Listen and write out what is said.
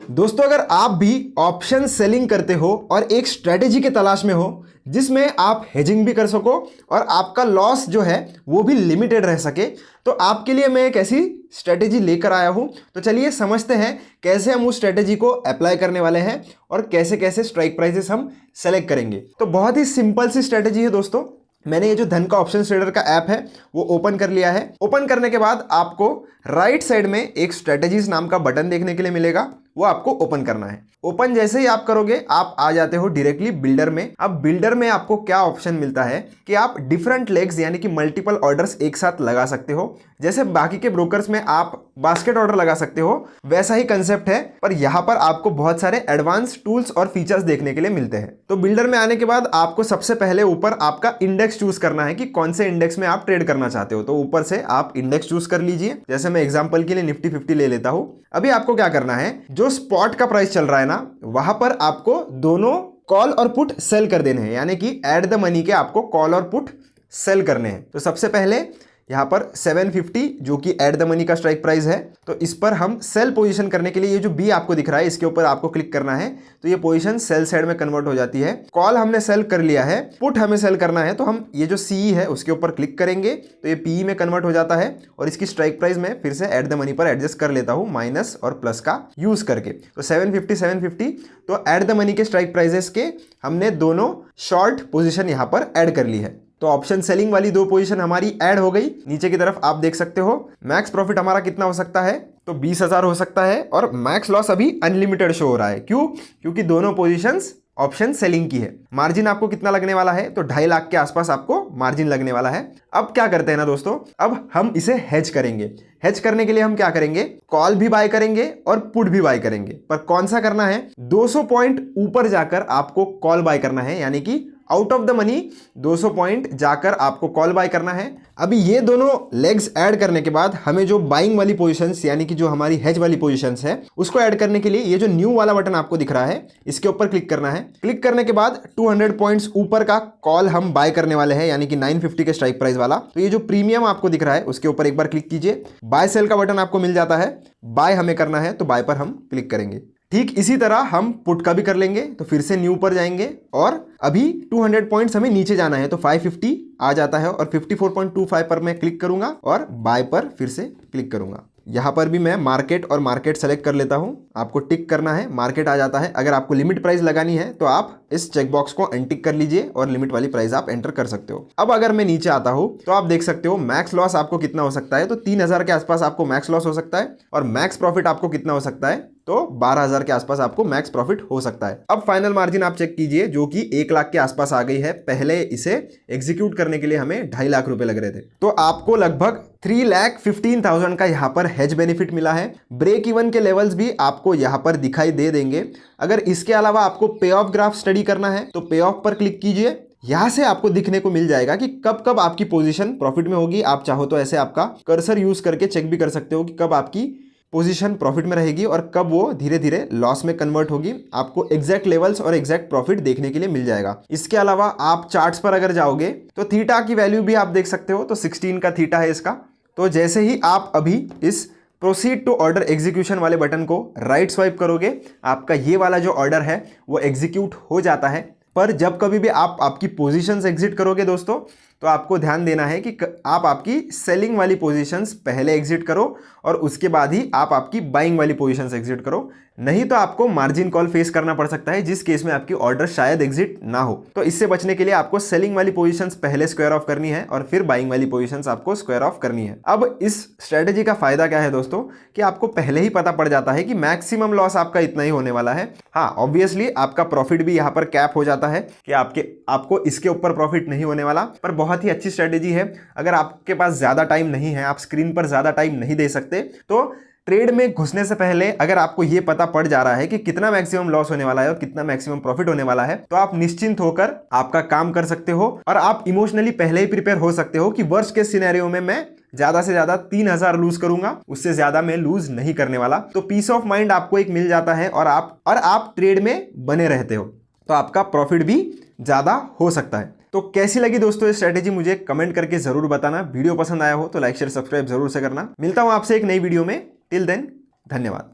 दोस्तों अगर आप भी ऑप्शन सेलिंग करते हो और एक स्ट्रेटेजी के तलाश में हो जिसमें आप हेजिंग भी कर सको और आपका लॉस जो है वो भी लिमिटेड रह सके, तो आपके लिए मैं एक ऐसी स्ट्रेटेजी लेकर आया हूं। तो चलिए समझते हैं कैसे हम उस स्ट्रेटेजी को अप्लाई करने वाले हैं और कैसे कैसे स्ट्राइक प्राइसेस हम सेलेक्ट करेंगे। तो बहुत ही सिंपल सी स्ट्रेटेजी है दोस्तों। मैंने ये जो धन का ऑप्शन ट्रेडर का ऐप है वो ओपन कर लिया है। ओपन करने के बाद आपको राइट साइड में एक स्ट्रेटेजीज नाम का बटन देखने के लिए मिलेगा, वो आपको ओपन करना है। ओपन जैसे ही आप करोगे आप आ जाते हो डायरेक्टली बिल्डर में। अब बिल्डर में आपको क्या ऑप्शन मिलता है कि आप डिफरेंट लेग्स यानी कि मल्टीपल ऑर्डर्स एक साथ लगा सकते हो। जैसे बाकी के ब्रोकर्स में आप बास्केट ऑर्डर लगा सकते हो, वैसा ही कंसेप्ट है, पर यहां पर आपको बहुत सारे एडवांस टूल्स और फीचर्स देखने के लिए मिलते हैं। तो बिल्डर में आने के बाद आपको सबसे पहले ऊपर आपका इंडेक्स चूज करना है कि कौन से इंडेक्स में आप ट्रेड करना चाहते हो। तो ऊपर से आप इंडेक्स चूज कर लीजिए। जैसे मैं एग्जांपल के लिए निफ्टी 50 ले लेता हूं। अभी आपको क्या करना है, जो स्पॉट का प्राइस चल रहा है ना, वहां पर आपको दोनों कॉल और पुट सेल कर देने हैं, यानी कि एट द मनी के आपको कॉल और पुट सेल करने हैं। तो सबसे पहले यहां पर 750 जो कि एट द मनी का स्ट्राइक प्राइस है, तो इस पर हम सेल पोजीशन करने के लिए ये जो बी आपको दिख रहा है इसके ऊपर आपको क्लिक करना है। तो ये पोजीशन सेल साइड में कन्वर्ट हो जाती है। कॉल हमने सेल कर लिया है, पुट हमें सेल करना है, तो हम ये जो सी है उसके ऊपर क्लिक करेंगे तो ये पी में कन्वर्ट हो जाता है। और इसकी स्ट्राइक प्राइस में फिर से एट द मनी पर एडजस्ट कर लेता हूं माइनस और प्लस का यूज करके। तो 750 तो एट द मनी के स्ट्राइक प्राइसेस के हमने दोनों शॉर्ट पोजीशन यहां पर ऐड कर ली है। तो ऑप्शन सेलिंग वाली दो पोजीशन हमारी ऐड हो गई। नीचे की तरफ आप देख सकते हो मैक्स प्रॉफिट हमारा कितना हो सकता है, तो 20,000 हो सकता है। और मैक्स लॉस अभी अनलिमिटेड शो हो रहा है। क्यों? क्योंकि दोनों पोजीशंस ऑप्शन सेलिंग की है। मार्जिन आपको कितना लगने वाला है, तो 2.5 लाख के आसपास आपको मार्जिन लगने वाला है। अब क्या करते हैं ना दोस्तों, अब हम इसे हेज करेंगे। हेज करने के लिए हम क्या करेंगे, कॉल भी बाय करेंगे और पुट भी बाय करेंगे। पर कौन सा करना है, 200 पॉइंट ऊपर जाकर आपको कॉल बाय करना है, यानी कि out of the money 200 point जाकर आपको कॉल बाय करना है। अभी ये दोनों लेग्स ऐड करने के बाद हमें जो बाइंग वाली पोजीशंस यानी कि जो हमारी हेज वाली पोजीशंस है उसको ऐड करने के लिए ये जो न्यू वाला बटन आपको दिख रहा है इसके ऊपर क्लिक करना है। क्लिक करने के बाद 200 पॉइंट्स ऊपर का कॉल हम बाय करने वाले हैं, यानी कि 950 के स्ट्राइक प्राइस वाला। तो ये जो प्रीमियम आपको दिख रहा है उसके ऊपर एक बार क्लिक कीजिए। बाय सेल का बटन आपको मिल जाता है, बाय हमें करना है तो बाय पर हम क्लिक करेंगे। ठीक इसी तरह हम पुट का भी कर लेंगे। तो फिर से न्यू पर जाएंगे और अभी 200 पॉइंट्स हमें नीचे जाना है, तो 550 आ जाता है और 54.25 पर मैं क्लिक करूंगा और बाय पर फिर से क्लिक करूंगा। यहां पर भी मैं मार्केट और मार्केट सेलेक्ट कर लेता हूं। आपको टिक करना है, मार्केट आ जाता है। अगर आपको लिमिट प्राइस लगानी है तो आप इस चेकबॉक्स को अनटिक कर लीजिए और लिमिट वाली प्राइस आप एंटर कर सकते हो। अब अगर मैं नीचे आता हूं तो आप देख सकते हो मैक्स लॉस आपको कितना हो सकता है, तो 3,000 के आसपास आपको मैक्स लॉस हो सकता है। और मैक्स प्रॉफिट आपको कितना हो सकता है, तो 12,000 के आसपास आपको मैक्स प्रॉफिट हो सकता है। अब फाइनल मार्जिन आप चेक कीजिए जो कि 1 लाख के आसपास आ गई है। पहले इसे एग्जीक्यूट करने के लिए हमें 2.5 लाख रुपए लग रहे थे, तो आपको लगभग 3,15,000 का यहां पर हेज बेनिफिट मिला है। ब्रेक इवन के लेवल्स भी आपको यहां पर दिखाई दे देंगे। अगर इसके अलावा आपको पे ऑफ ग्राफ स्टडी करना है तो पे ऑफ पर क्लिक कीजिए। यहां से आपको दिखने को मिल जाएगा कि कब कब आपकी पोजीशन प्रॉफिट में होगी। आप चाहो तो ऐसे आपका कर्सर यूज करके चेक भी कर सकते हो कि कब आपकी पोजीशन प्रॉफिट में रहेगी और कब वो धीरे धीरे लॉस में कन्वर्ट होगी। आपको एग्जैक्ट लेवल्स और एग्जैक्ट प्रॉफिट देखने के लिए मिल जाएगा। इसके अलावा आप चार्ट्स पर अगर जाओगे तो थीटा की वैल्यू भी आप देख सकते हो, तो 16 का थीटा है इसका। तो जैसे ही आप अभी इस प्रोसीड टू ऑर्डर एग्जीक्यूशन वाले बटन को राइट स्वाइप करोगे, आपका ये वाला जो ऑर्डर है वो एग्जीक्यूट हो जाता है। पर जब कभी भी आप आपकी पोजीशंस एग्जिट करोगे दोस्तों, तो आपको ध्यान देना है कि आप आपकी सेलिंग वाली पोजीशंस पहले एग्जिट करो और उसके बाद ही आप आपकी बाइंग वाली पोजीशंस एग्जिट करो। नहीं तो आपको मार्जिन कॉल फेस करना पड़ सकता है, जिस केस में आपकी ऑर्डर शायद एग्जिट ना हो। तो इससे बचने के लिए आपको सेलिंग वाली पोजीशंस पहले स्क्वायर ऑफ करनी है और फिर बाइंग वाली पोजीशंस आपको स्क्वायर ऑफ करनी है। अब इस स्ट्रेटेजी का फायदा क्या है दोस्तों, कि आपको पहले ही पता पड़ जाता है कि मैक्सिमम लॉस आपका इतना ही होने वाला है। हाँ, ऑब्वियसली आपका प्रॉफिट भी यहाँ पर कैप हो जाता है कि आपको इसके ऊपर प्रॉफिट नहीं होने वाला। पर बहुत ही अच्छी स्ट्रेटेजी है। अगर आपके पास ज्यादा टाइम नहीं है, आप स्क्रीन पर ज्यादा टाइम नहीं दे सकते, तो ट्रेड में घुसने से पहले अगर आपको यह पता पड़ जा रहा है कि कितना मैक्सिमम लॉस होने वाला है और कितना मैक्सिमम प्रॉफिट होने वाला है, तो आप निश्चिंत होकर आपका काम कर सकते हो और आप इमोशनली पहले ही प्रिपेयर हो सकते हो कि वर्स्ट केस सिनेरियो में मैं ज्यादा से ज्यादा 3,000 लूज करूंगा, उससे ज्यादा मैं लूज नहीं करने वाला। तो पीस ऑफ माइंड आपको एक मिल जाता है और आप ट्रेड में बने रहते हो, तो आपका प्रॉफिट भी ज्यादा हो सकता है। तो कैसी लगी दोस्तों ये स्ट्रेटेजी, मुझे कमेंट करके जरूर बताना। वीडियो पसंद आया हो तो लाइक शेयर सब्सक्राइब जरूर से करना। मिलता हूं आपसे एक नई वीडियो में। टिल देन, धन्यवाद।